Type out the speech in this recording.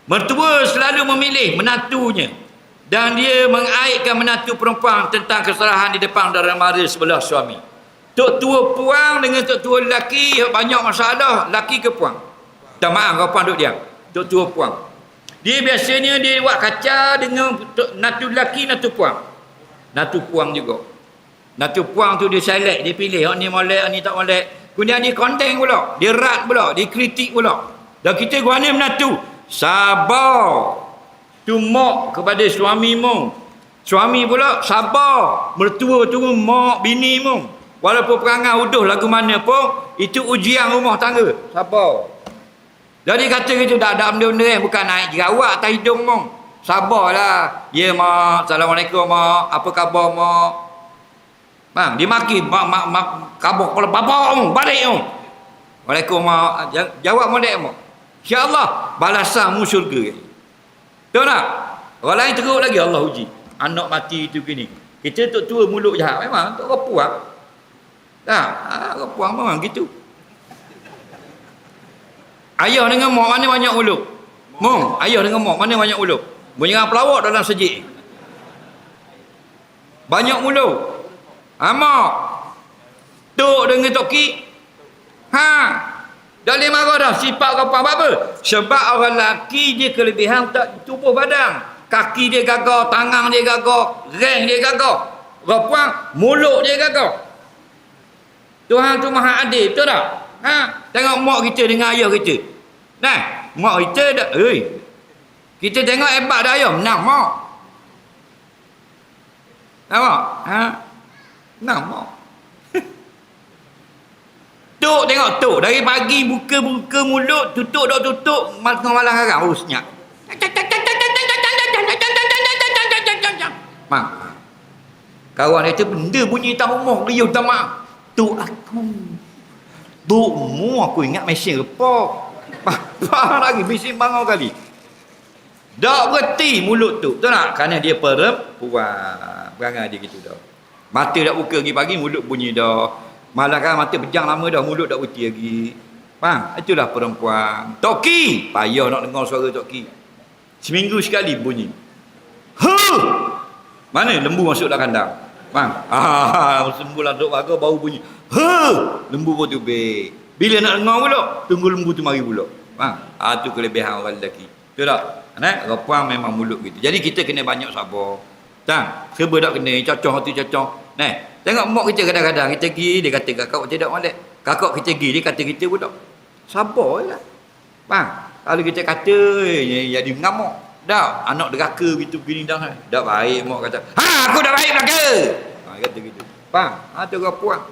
Mertua selalu memilih menantunya dan dia mengaitkan menantu perempuan tentang kesalahan di depan dan mara sebelah suami. Tok tua puang dengan tok tua lelaki banyak masalah, lelaki ke puang? Tak maaf kau puang duk diam. Tok tua puang. Dia biasanya dia buat kaca dengan natu lelaki, natu puang. Natu puang juga. Natu puang tu dia select, dia pilih hak ni molek, hak ni tak molek. Kemudian dia condemn pula, dia rat pula, dia kritik pula. Dan kita gua ni menatu, sabar. Tu mak kepada suami mu. Suami pula sabar. Mertua tu mak bini mu. Walaupun perangai uduh lagu mana pun, itu ujian rumah tangga. Sabar. Jadi kata gitu, tak ada benda-benda yang bukan naik jerawat atas hidung mu. Sabarlah. Ya mak, Assalamualaikum mak, apa khabar mak? Bang, dia maki mak kabur kepala bapak mu, balik mu. Waalaikumsalam mak. Jawab molek mak. InsyaAllah balasanmu syurga. Tahu tak? Orang lain teruk lagi Allah uji. Anak mati itu gini. Kita tok tua mulut jahat memang tok orang puang. Tak, orang puang memang gitu. Ayah dengan mak mana banyak mulut? Mong, ayah dengan mak mana banyak mulut? Menyerang pelawak dalam sejik. Banyak mulut. Mak. Tok dengan tok ki. Dah boleh marah dah sifat kau apa? Sebab orang lelaki dia kelebihan tak tubuh badan. Kaki dia gagah, tangan dia gagah, reng dia gagah. Orang puang, mulut dia gagah. Tuhan tu maha adil, betul tak? Tengok mak kita dengan ayah kita. Nah, mak kita dah, kita tengok hebat dah ayah, menang mak. Nampak? Menang mak. Tok tengok tok dari pagi buka mulut tutup malam garang senyap. Mak. Kawan dia tu benda bunyi tahu rumah dia tak mak. Tok aku. Tok mu aku ingat mesin repok. Papa lagi bising bangun kali. Tak berhenti mulut tu. Betul tak? Kerana dia perempuan. Perangai dia gitu dah. Mata dah buka lagi pagi mulut bunyi dah. Malah kan mata pejang lama dah mulut tak berhenti lagi. Faham? Itulah perempuan. Toki, payah nak dengar suara toki. Seminggu sekali bunyi. Mana lembu masuk dalam kandang. Faham? Sembulan duk baga baru bunyi. Lembu pun tu baik. Bila nak dengar pula, tunggu lembu tu mari pula. Faham? Tu kelebihan orang lelaki. Betul tak? Perempuan memang mulut gitu. Jadi kita kena banyak sabar. Tak? Serba tak kena cocok hati cocok. Tengok mak kita kadang-kadang kita pergi dia kata kakak tidak molek. Kakak kita pergi dia kata kita pula. Sabarlah. Faham? Kalau kita kata jadi mengamuk. Dak, anak deraka gitu begini dah. Dak baik mak kata. Aku dah baik belaka. Kata gitu. Faham? Tu orang puang.